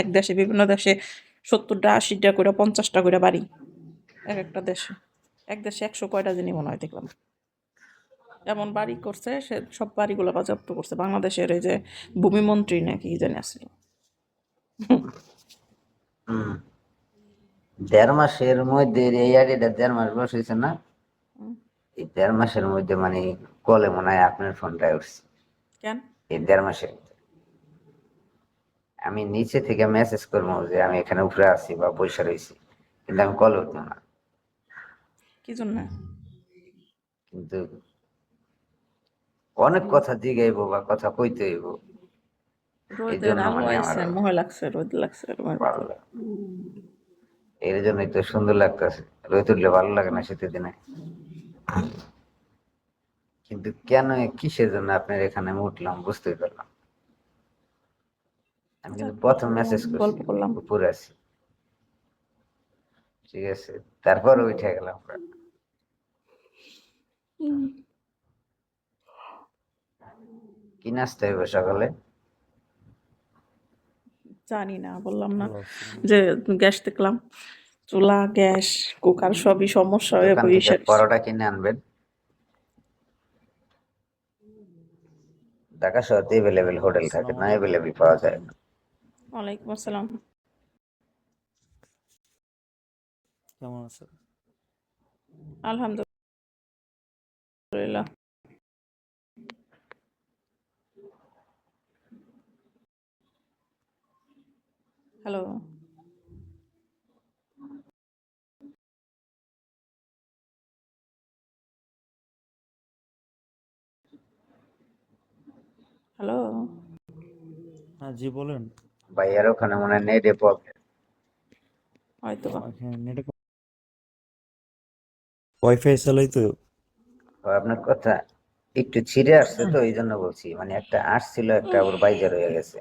এক দেশে বিভিন্ন দেশে 70টা 80টা করে 50টা করে বাড়ি এক একটা দেশে। এক দেশে 100 কয়টা জানি মনে হয় দেখলাম। এমন বাড়ি করছে সে সব বাড়িগুলো বাজেয়াপ্ত করছে। বাংলাদেশের এই যে ভূমিমন্ত্রী নাকি কি জানি আসছিল। হুম 1.5 মাসের মধ্যে এই আইডিটা 1.5 মাস বয়স হয়েছে না? এই 1.5 মাসের মধ্যে মানে কলে মনে হয় আপনার ফোনটায় উঠছে। কেন? এই 1.5 মাসের আমি নিচে থেকে মেসেজ করবো যে আমি এখানে উপরে আছি বা পয়সা রয়েছি, কিন্তু আমি কলে উঠবো না। কি জন্য? কিন্তু অনেক কথা জিগাইবো বা কথা কইতে হইব, এই রোদের জন্য আলো মানে আমার আইছে, মোহে লাগছে, রোদ লাগছে রুমের ভালো ভিতরে। লাগে। এর জন্যই তো সুন্দর লাগতেছে। রোদ উঠলে ভালো লাগে না শীতের দিনে। কিন্তু কেন কিসের জন্য আপনার এখানে আমি উঠলাম বুঝতেই পারলাম। আমি কিন্তু প্রথম মেসেজ করছি গল্প করলাম। উপরে আছি, ঠিক আছে, তারপর উঠে গেলাম। কি নাস্তা হইব সকালে? জানি না, বললাম না যে গ্যাস দেখলাম, চুলা গ্যাস কুকার সবই সমস্যা হয়ে দোকান থেকে পরোটা কিনে আনবেন। ঢাকা শহরে এভেলেবেল হোটেল থাকে না, এভেলেবেল পাওয়া যায় না। ওয়ালাইকুম আসসালাম। কেমন আছেন? আলহামদুলিল্লাহ। হ্যালো। হ্যালো। হ্যাঁ জি বলেন। ভাইয়ার ওখানে মনে হয় নেটে প্রবলেম। হয়তো বা। নেটে ওয়াইফাই চালাই তো। আপনার কথা একটু ছিঁড়ে আসছে, তো এই জন্য বলছি, মানে একটা আসছিল একটা আবার বাইরে রয়ে গেছে।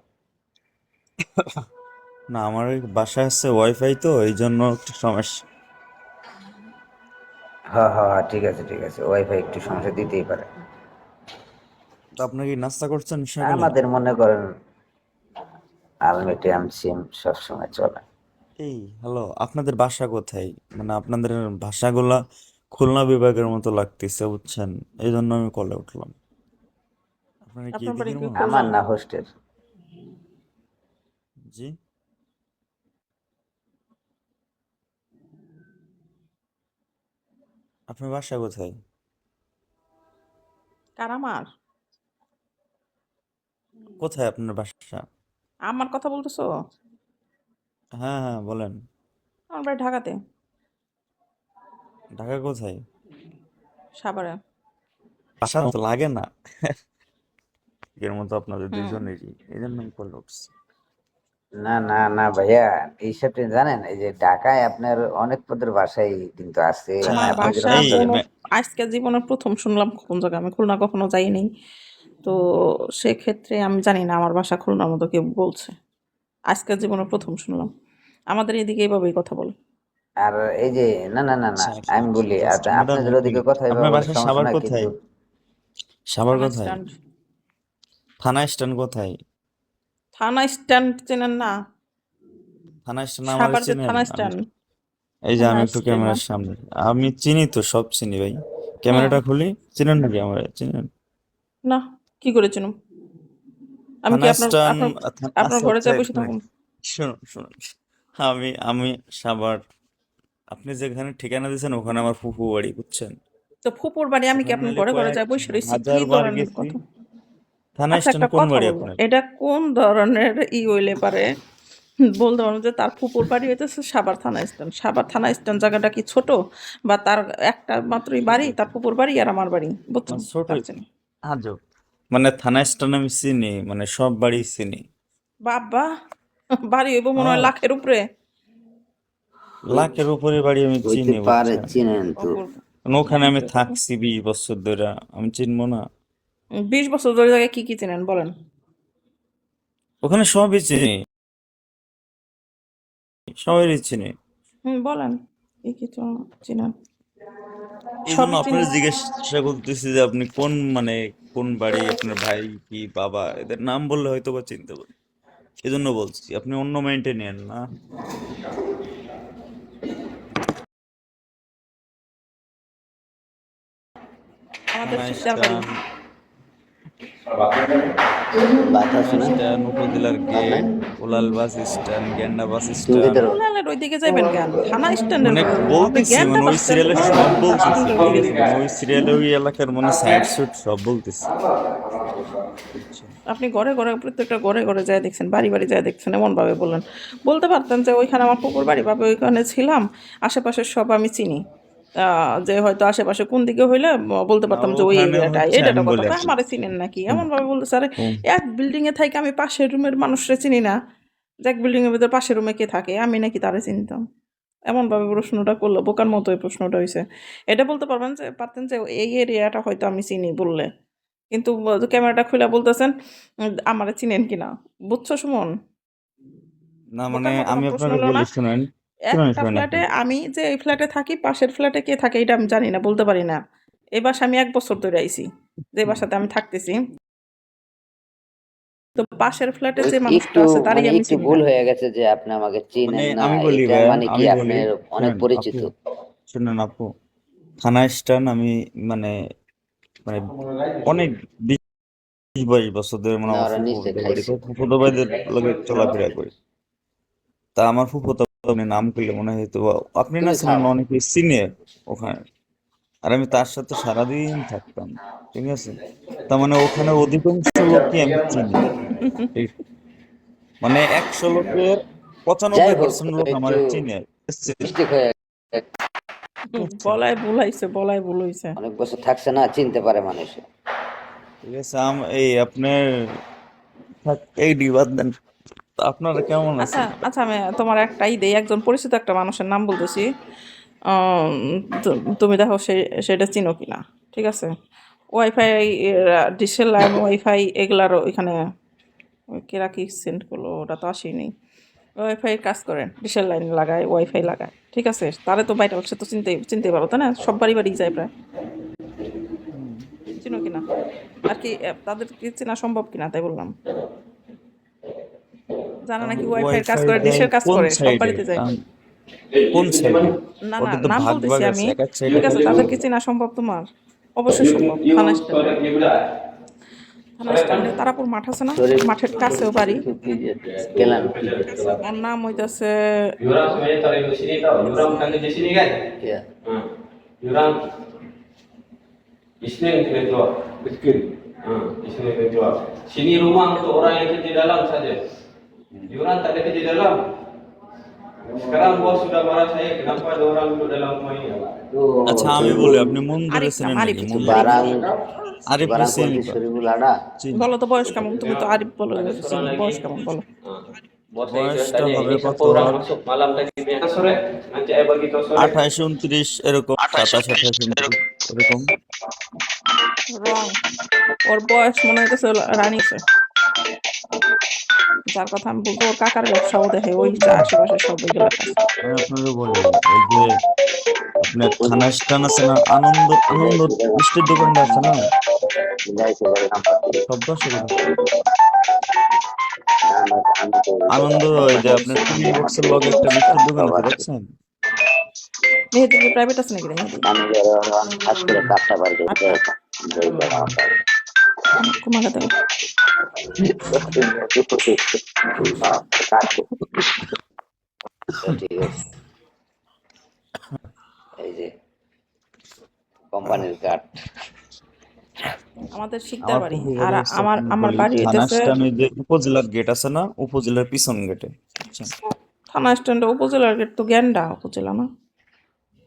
না আমার ওই বাসায় আছে ওয়াইফাই তো এই জন্য একটু সমস্যা। হ্যাঁ হ্যাঁ হ্যাঁ, ঠিক আছে ঠিক আছে, ওয়াইফাই একটু সমস্যা দিতেই পারে। তো আপনার কি নাস্তা করছেন সকালে? আমাদের মনে করেন আলমিটিয়াম সিম সবসময় চলে। এই হ্যালো, আপনাদের বাসা কোথায়? মানে আপনাদের ভাষাগুলা খুলনা বিভাগের মতো লাগতেছে বুঝছেন, এই জন্য আমি কলে উঠলাম। আপনারা কি আপনার বাড়ি এদিকের কি মানুষ? খুলনা? আমার না হোস্টেল। জি আপনার বাসা কোথায়? কারামার? কোথায় আপনার বাসা? আমার কথা বলতেছো? হ্যাঁ হ্যাঁ বলেন। আমার বাড়ি ঢাকাতে। ঢাকা কোথায়? সাভারে। বাসা তো লাগে না এর মতো আপনাদের হুম। দুইজনেরই, এই জন্য আমি কলে উঠছি। না না না ভাইয়া, এইসব আপনি জানেন, এই যে ঢাকায় আপনার অনেক পদের বাসাই কিন্তু আছে, আচ্ছা মানে আমার আপনি বাসা যেরকম এই ধরেন। আজকে জীবনের প্রথম শুনলাম কোন জায়গায়। আমি খুলনা কখনো যাইনি, তো সেক্ষেত্রে আমি জানি না আমার বাসা খুলনার মতো কেউ বলছে। আজকে জীবনের প্রথম শুনলাম। আমাদের এদিকে এইভাবেই কথা বলে। আর এই যে না না না না, আচ্ছা আমি বলি জাস্ট ম্যাডাম আপনাদের এক ওদিকে মিনিট, কথা এভাবে আপনার বলে বাসা সমস্যা সাভার না, কিন্তু কোথায়? সাভার থানা কোথায়? স্ট্যান্ড। থানা স্ট্যান্ড কোথায়? থানা স্ট্যান্ড চেনেন না? থানা স্ট্যান্ড আমারে সাভার যে চিনেন? থানা আমি স্ট্যান্ড। এই যে থানা আমি একটু স্ট্যান্ড। ক্যামেরার সামনে, আমি চিনি তো, সব চিনি ভাই। হুম। ক্যামেরাটা খুলি, চিনেন নাকি আমার? চিনেন? না, কি করে চিনুম? আমি কি থানা আপনার স্ট্যান্ড আপনার আপনার আচ্ছা ঘরে আচ্ছা যা এক বসে মিনিট, থাকুন? শুনুন শুনুন, আমি আমি সাভার, আপনি যেখানে ঠিকানা দিয়েছেন ওখানে আমার ফুফু বাড়ি বুঝছেন। তো ফুপুর বাড়ি, আমি কি ওখানে আপনার নাহলে ঘরে ঘরে কয়েক যা বসে রয়েছি? কি হাজার বার ধরনের গেছি। কথা? থানা আচ্ছা, স্ট্যান্ড একটা কোন কথা বাড়ি বলবো, আপনার? এটা কোন ধরনের হইলে পারে বলতে পারবো যে তার ফুপুর বাড়ি হইতেছে সাভার থানা স্ট্যান্ড। সাভার থানা স্ট্যান্ড জায়গাটা কি ছোট? বা তার একটা মাত্রই বাড়ি, তার ফুপুর বাড়ি আর আমার বাড়ি, বুঝছেন? ছোট তার চিনি। আজব, মানে থানা স্ট্যান্ড আমি চিনি, মানে সব বাড়ি চিনি। বাবা, বাড়ি হইব মনে হয় হ্যাঁ লাখের উপরে। লাখের উপরে বাড়ি আমি হইতে চিনি পারে, বুঝছেন। চিনেন তো। অপূর্ব। কারণ ওখানে আমি হইতে পারে। থাকছি 20 বছর ধরে, আমি চিনবো না? 20 বছর ধরে জায়গায় কি কি চেনেন বলেন? ওখানে সবই চিনি, সবাই চিনি। বলেন, কি কি চিনেন? এই জন্য সবই চিনি। আপনার জিজ্ঞাসা করতেছি যে আপনি কোন মানে কোন বাড়ি, আপনার ভাই কি বাবা, এদের নাম বললে হয়তো বা চিনতে পারি। এই জন্য বলছি আপনি অন্য মাইন্ডে নেন না। আমাদের থানা শিকদার বাড়ি। স্ট্যান্ড, বাতাস থানা না স্ট্যান্ড, উপজেলার আপনার গেট, উলাল বাস স্ট্যান্ড, গেন্ডা বাস তুমি স্ট্যান্ড। ভিতরে উলালের ওই দিকে যাইবেন কেন? থানা স্ট্যান্ডের মানে আপনি বলতেছি জ্ঞানটা মানে ওই বাস স্ট্যান্ড সিরিয়ালে কোথায় সব বাস বলতেছি, স্ট্যান্ডের ঠিক ওদিকে আছে? যাবেন। মানে ওই সিরিয়ালে ওই এলাকার মানে সাইড সুট সব বলতেছি, বুঝছেন? আপনি ঘরে ঘরে প্রত্যেকটা ঘরে ঘরে যায় দেখছেন, বাড়ি বাড়ি যায় দেখছেন, এমন ভাবে বললেন। বলতে পারতেন যে ওইখানে আমার পুকুর বাড়ি, ভাবে ওইখানে ছিলাম, আশেপাশের সব আমি চিনি। যে হয়তো আশেপাশে কোন দিকে হইলে বলতে না পারতাম যে ওই ওখানে এরিয়াটা, হচ্ছে এইটা আমি কথা বলি কয় আপনি আমারে চিনেন নাকি শুন, এমন ভাবে বলতে স্যার। শুন, এক বিল্ডিং এ থাকি আমি পাশের রুমের মানুষরা চিনি না, যে এক বিল্ডিং এর ভিতরে পাশের রুমে কে থাকে আমি নাকি তারে চিনতাম। এমন ভাবে প্রশ্নটা করলো, বোকার মতো এই প্রশ্নটা হয়েছে। এটা বলতে পারবেন যে পারতেন যে এই এরিয়াটা হয়তো আমি চিনি বললে, কিন্তু ক্যামেরাটা খুলে বলতেছেন আমারে চিনেন কিনা। বুঝছো সুমন? না মানে বোকার মতো আমি কোনো প্রশ্ন আপনাকে হলো না। বলি শুনেন, শুনেন একটা শুনেন ফ্ল্যাটে এখন। আমি যে এই ফ্ল্যাটে থাকি, পাশের ফ্ল্যাটে কে থাকে এটা আমি জানি না, বলতে পারি না। এই বাসায় আমি 1 বছর ধরে আইছি, যে বাসাতে আমি থাকতেছি। তো পাশের ফ্ল্যাটে ওই যে মানুষটা একটু আছে তারই মানে আমি একটু চিনি ভুল না। হয়ে গেছে যে আপনি আমাকে মানে চিনেন না, আমি বলি এটা ভাইয়া, মানে কি আমি বলি, আপনার অনেক শুনেন পরিচিত। আপু, শুনেন আপু, থানা স্ট্যান্ড আমি মানে মানে অনেক 20-22 বছর ধরে মানে না আমার ওরা নিচে ফুফুদের বাড়ি, খাইছে। ফুফুতো ভাইদের লগে চলাফেরা করি। তা আমার ফুফুতো আপনি নাম করলে মনে হয়তো আপনি না তুমি ছিলেন খাও। না অনেকে সিনিয়র ওখানে, আর আমি তার সাথে সারাদিন থাকতাম, ঠিক আছে? তার মানে ওখানে অধিকাংশ লোকই আমি চিনি, ঠিক? মানে 100 লোকের যাই পঁচানব্বই হোক পার্সেন্ট লোক আমার একটু চিনে, মিস্টেক হয়ে বুঝছেন? বলায় ভুল হয়েছে, বলায় ভুল হয়েছে। অনেক বছর থাকছে না, চিনতে পারে মানুষ। ঠিক আছে, এই আপনার এই বিবাদ দেন। তা আপনারা কেমন আচ্ছা আছেন? আচ্ছা, আমি তোমার একটাই দেই, একজন পরিচিত একটা মানুষের নাম বলতেছি। তুমি দেখো সেটা চিনো কিনা, ঠিক আছে? ওয়াইফাই, ডিশের লাইন, ওয়াইফাই এগুলারও এখানে কেরা কি সেন্ড করলো, ওটা তো আসেনি। ওয়াইফাই কাজ করেন, ডিশের লাইন লাগায়, ওয়াইফাই লাগায়, ঠিক আছে? তারে তো বাইরে সে তো চিনতে পারো তাই না? সব বাড়ি বাড়ি যায় প্রায়। হুম। চিনো কিনা আর কি, তাদের কি চেনা সম্ভব কিনা তাই বললাম। জানা নাকি ওয়াইফাইয়ের কাজ ওয়াইফাই করে, দেয় ডিশের কাজ কোন করে, সব সাইডে? বাড়িতে যায়। কোন সাইডে? না না, ওটা তো নাম ভাগ বলতেছি ভাগ আছে, আমি। এক এক সাইডে। ঠিক আছে, তাদেরকে চেনা সম্ভব তোমার? অবশ্যই সম্ভব। থানা স্ট্যান্ডে, থানা স্ট্যান্ডে তারাপুর মাঠ আছে না, শরীর মাঠের কাছেও বাড়ি। একটু কি গেলেন কি ওর নাম হইতেছে Jurang sebenarnya tarik di sini tau, jurang tangga di sini kan? ইয়া Jurang di sini yang kita jual, kecil. Di sini kita jual. Sini rumah untuk orang yang kerja di dalam saja. Jurang tak ada kerja di dalam. Sekarang bos sudah marah saya, kenapa ada orang duduk dalam rumah ini? তো আচ্ছা আমি বলি, আপনি মন্দিরে আরিফ নাম, ছিলেন আরিফ। নাকি? তো মন্দিরে বারাং আরিফ বারাং হোসেন কোনটি শরীফুল আড়া চিনি। বলো তো বয়স কেমন? তুমি তো আরিফ বলো, চিনি। বয়স কেমন বলো? Bos saya sudah বয়সটা tanya, হবে ini কত? siapa orang masuk malam tadi? Sore, nanti saya bagi tahu sore. 28, 29 এরকম, 27, 28, 29 এরকম। রং। ওর বয়স মনে হইতেছে রানিছে, যার কথা আমি বলবো। ওর কাকার ব্যবসাও দেখে, ওই যে আশেপাশে সব ওইগুলা কাজ। আমি আপনাকে বলি, ওই যে আপনার থানা স্ট্যান্ড আছে না, আনন্দ আনন্দ মিষ্টির দোকানটা আছে না, যাইছে বলে নাম পাচ্ছি শব্দ আসে কোথা? আমি তো আনন্দ, ওই যে আপনার টিভি বক্সের লগে একটা মিষ্টির দোকান আছে, দেখছেন? মেহেদির কি প্রাইভেট আছে নাকি রে? মেহেদি আমি আজকে কাটটা বার করতে যাই বলা কুমাকে দেবো। ঠিক আছে, এই যে কোম্পানির কার্ড। আমাদের শিকদার আমার বাড়ি, ফুফু আর বাড়ি হচ্ছে আমার আপনার আমার বলি বাড়ি থানা হইতেছে স্ট্যান্ড, ওই যে উপজেলার গেট আছে না, উপজেলার পিছন গেটে, বুঝছেন? থানা স্ট্যান্ডে। উপজেলার গেট তো গ্যান্ডা উপজেলা না?